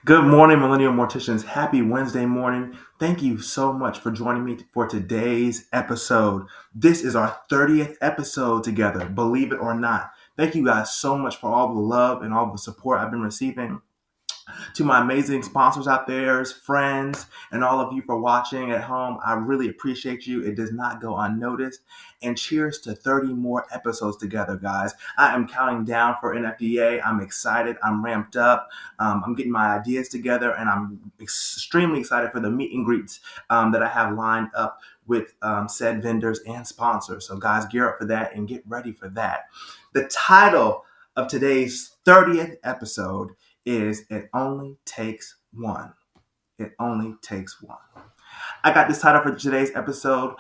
Good morning, Millennial Morticians. Happy Wednesday morning. Thank you so much for joining me for today's episode. This is our 30th episode together, believe it or not. Thank you guys so much for all the love and all the support I've been receiving. To my amazing sponsors out there, friends, and all of you for watching at home, I really appreciate you. It does not go unnoticed. And cheers to 30 more episodes together, guys. I am counting down for NFDA. I'm excited. I'm ramped up. I'm getting my ideas together, and I'm extremely excited for the meet and greets that I have lined up with said vendors and sponsors. So, guys, gear up for that and get ready for that. The title of today's 30th episode is It Only Takes One. It Only Takes One. I got this title for today's episode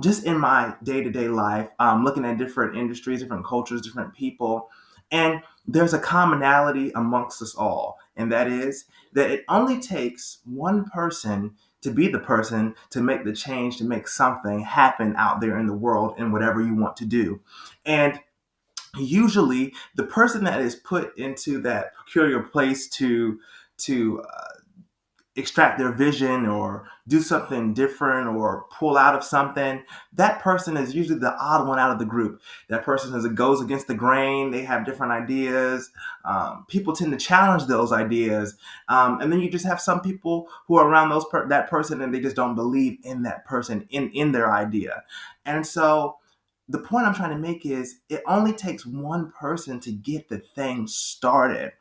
just in my day-to-day life, looking at different industries, different cultures, different people. And there's a commonality amongst us all, and that is that it only takes one person to be the person to make the change, to make something happen out there in the world in whatever you want to do. And usually the person that is put into that peculiar place to extract their vision or do something different or pull out of something, that person is usually the odd one out of the group. That person goes against the grain. They have different ideas. People tend to challenge those ideas, and then you just have some people who are around that person and they just don't believe in that person, in their idea. And so the point I'm trying to make is it only takes one person to get the thing started.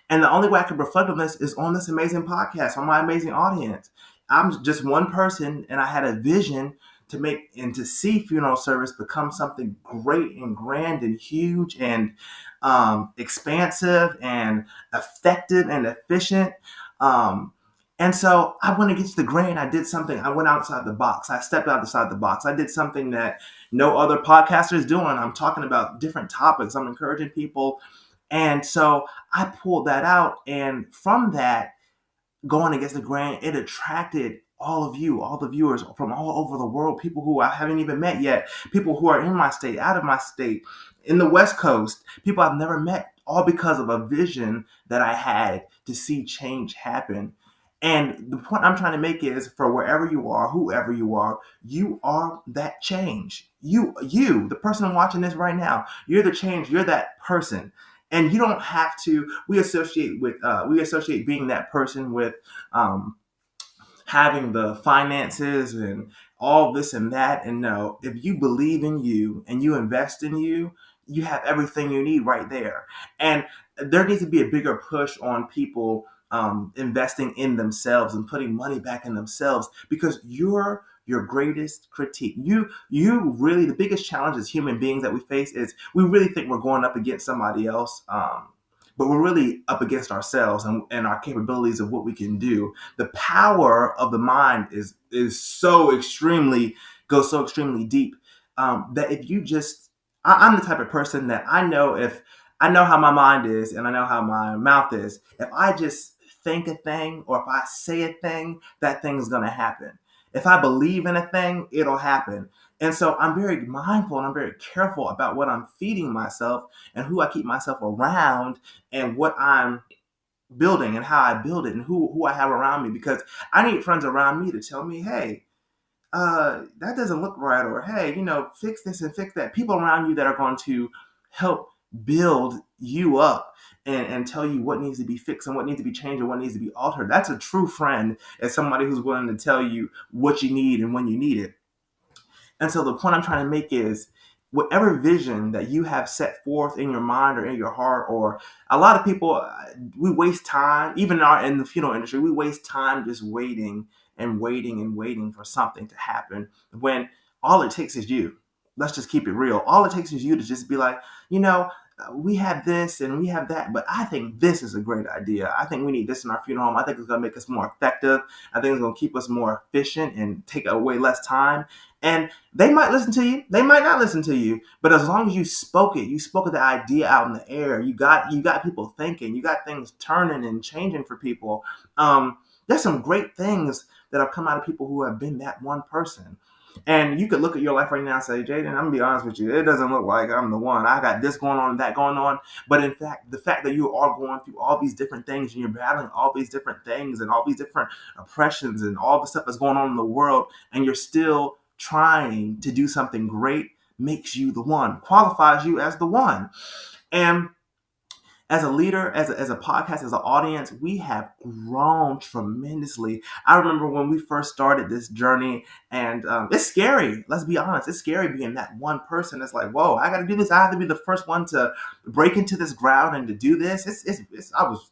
And the only way I can reflect on this is on this amazing podcast, on my amazing audience. I'm just one person, and I had a vision to make and to see funeral service become something great and grand and huge and expansive and effective and efficient. Um, and so I went against the grain. I did something. I went outside the box. I stepped outside the box. I did something that no other podcaster is doing. I'm talking about different topics. I'm encouraging people. And so I pulled that out. And from that, going against the grain, it attracted all of you, all the viewers from all over the world, people who I haven't even met yet, people who are in my state, out of my state, in the West Coast, people I've never met, all because of a vision that I had to see change happen. And the point I'm trying to make is for wherever you are, whoever you are that change. The person watching this right now, you're the change, you're that person. And you don't have to. We associate being that person with um, having the finances and all this and that. And no, if you believe in you and you invest in you, you have everything you need right there. And there needs to be a bigger push on people investing in themselves and putting money back in themselves because you're your greatest critique. You really, the biggest challenge as human beings that we face is we really think we're going up against somebody else. But we're really up against ourselves and our capabilities of what we can do. The power of the mind is so extremely goes so extremely deep that if you just I'm the type of person that if I know how my mind is and I know how my mouth is. If I just think a thing or if I say a thing, that thing's gonna happen. If I believe in a thing, it'll happen. And so I'm very mindful and I'm very careful about what I'm feeding myself and who I keep myself around and what I'm building and how I build it and who I have around me because I need friends around me to tell me, hey, that doesn't look right, or hey, fix this and fix that. People around you that are going to help build you up and tell you what needs to be fixed and what needs to be changed and what needs to be altered. That's a true friend, as somebody who's willing to tell you what you need and when you need it. And so the point I'm trying to make is whatever vision that you have set forth in your mind or in your heart, or a lot of people, we waste time, even in the funeral industry, we waste time just waiting and waiting and waiting for something to happen when all it takes is you. Let's just keep it real. All it takes is you to just be like, we have this and we have that, but I think this is a great idea. I think we need this in our funeral home. I think it's going to make us more effective. I think it's going to keep us more efficient and take away less time. And they might listen to you. They might not listen to you. But as long as you spoke the idea out in the air. You got people thinking. You got things turning and changing for people. There's some great things that have come out of people who have been that one person. And you could look at your life right now and say, Jaden, I'm going to be honest with you, it doesn't look like I'm the one. I got this going on, that going on. But in fact, the fact that you are going through all these different things and you're battling all these different things and all these different oppressions and all the stuff that's going on in the world, and you're still trying to do something great, makes you the one, qualifies you as the one. And as a leader, as a podcast, as an audience, we have grown tremendously. I remember when we first started this journey, and it's scary. Let's be honest. It's scary being that one person that's like, whoa, I got to do this. I have to be the first one to break into this ground and to do this. I was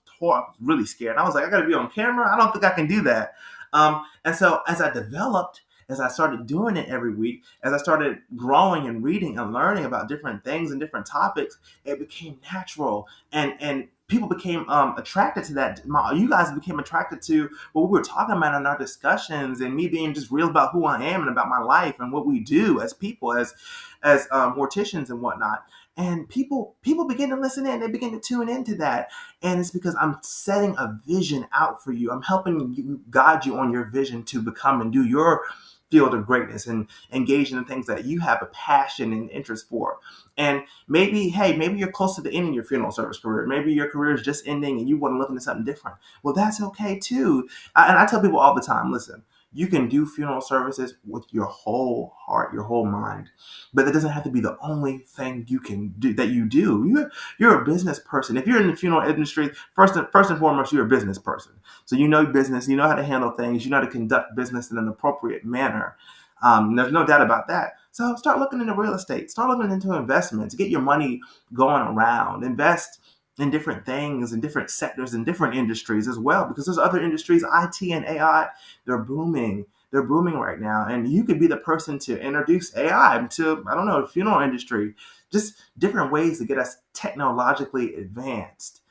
really scared. I was like, I got to be on camera. I don't think I can do that. And so as I started doing it every week, as I started growing and reading and learning about different things and different topics, it became natural, and people became attracted to that. You guys became attracted to what we were talking about in our discussions, and me being just real about who I am and about my life and what we do as people, as morticians and whatnot. And people begin to listen in. They begin to tune into that, and it's because I'm setting a vision out for you. I'm helping you, guide you on your vision to become and do your field of greatness and engage in the things that you have a passion and interest for. And maybe you're close to the end of your funeral service career. Maybe your career is just ending and you want to look into something different. Well, that's okay too. And I tell people all the time, listen, you can do funeral services with your whole heart, your whole mind, but that doesn't have to be the only thing you can do that you do. You're a business person. If you're in the funeral industry, first and foremost, you're a business person. So you know business, you know how to handle things, you know how to conduct business in an appropriate manner. There's no doubt about that. So start looking into real estate, start looking into investments, get your money going around, invest in different things, in different sectors, in different industries as well, because there's other industries, IT and AI, they're booming. They're booming right now. And you could be the person to introduce AI to, I don't know, the funeral industry, just different ways to get us technologically advanced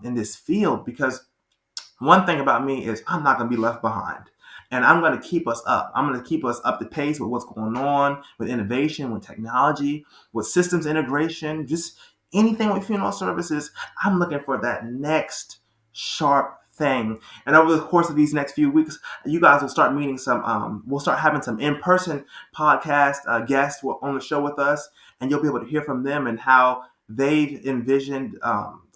in this field. Because one thing about me is I'm not going to be left behind. And I'm going to keep us up. I'm going to keep us up to pace with what's going on, with innovation, with technology, with systems integration, just anything with funeral services. I'm looking for that next sharp thing. And over the course of these next few weeks, you guys will start meeting we'll start having some in-person podcast guests on the show with us, and you'll be able to hear from them and how they've envisioned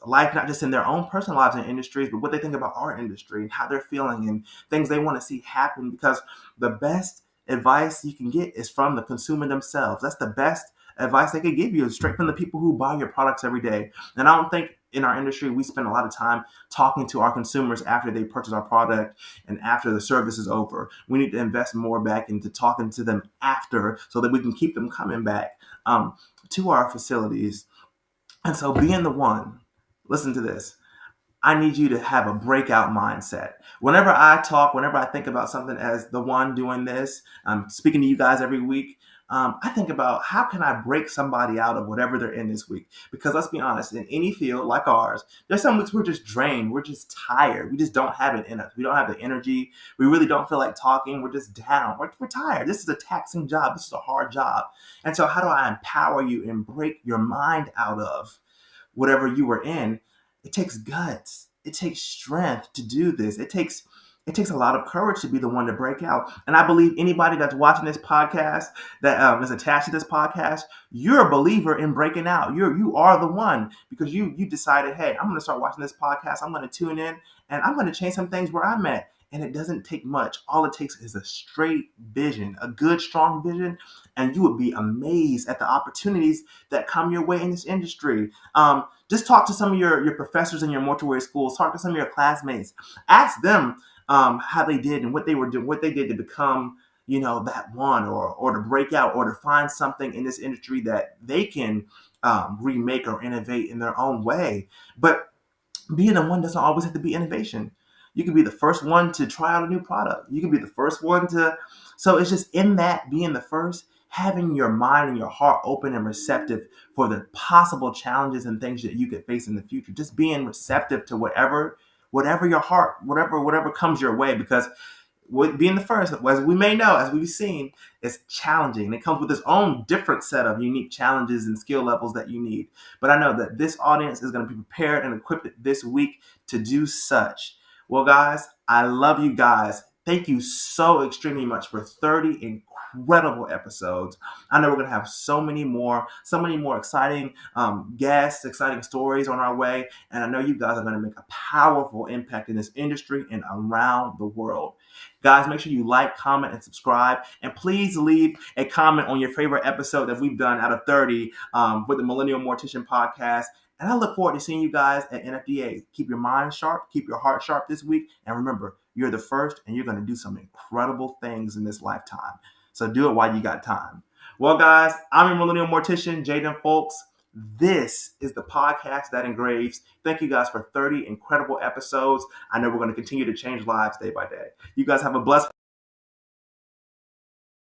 life, not just in their own personal lives and industries, but what they think about our industry and how they're feeling and things they want to see happen. Because the best advice you can get is from the consumer themselves. That's the best advice they could give you, is straight from the people who buy your products every day. And I don't think in our industry we spend a lot of time talking to our consumers after they purchase our product and after the service is over. We need to invest more back into talking to them after, so that we can keep them coming back to our facilities. And so being the one, listen to this, I need you to have a breakout mindset. Whenever I talk, whenever I think about something as the one doing this, I'm speaking to you guys every week, I think about how can I break somebody out of whatever they're in this week. Because let's be honest, in any field like ours, there's some weeks we're just drained. We're just tired. We just don't have it in us. We don't have the energy. We really don't feel like talking. We're just down. We're tired. This is a taxing job. This is a hard job. And so how do I empower you and break your mind out of whatever you were in? It takes guts. It takes strength to do this. It takes a lot of courage to be the one to break out. And I believe anybody that's watching this podcast, that is attached to this podcast, you're a believer in breaking out. You are the one, because you decided, hey, I'm going to start watching this podcast. I'm going to tune in and I'm going to change some things where I'm at. And it doesn't take much. All it takes is a straight vision, a good, strong vision, and you would be amazed at the opportunities that come your way in this industry. Just talk to some of your professors in your mortuary schools. Talk to some of your classmates. Ask them how they did and what they were doing, what they did to become, that one, or to break out, or to find something in this industry that they can remake or innovate in their own way. But being the one doesn't always have to be innovation. You can be the first one to try out a new product. You can be the first one to. So it's just in that being the first, having your mind and your heart open and receptive for the possible challenges and things that you could face in the future. Just being receptive to whatever your heart, whatever comes your way, because being the first, as we may know, as we've seen, is challenging. It comes with its own different set of unique challenges and skill levels that you need. But I know that this audience is going to be prepared and equipped this week to do such. Well, guys, I love you guys. Thank you so extremely much for 30 incredible episodes. I know we're going to have so many more exciting guests, exciting stories on our way. And I know you guys are going to make a powerful impact in this industry and around the world. Guys, make sure you like, comment, and subscribe. And please leave a comment on your favorite episode that we've done out of 30 with the Millennial Mortician podcast. And I look forward to seeing you guys at NFDA. Keep your mind sharp, keep your heart sharp this week. And remember, you're the first and you're going to do some incredible things in this lifetime. So do it while you got time. Well, guys, I'm your Millennial Mortician, Jaden Folks. This is the podcast that engraves. Thank you guys for 30 incredible episodes. I know we're going to continue to change lives day by day. You guys have a blessed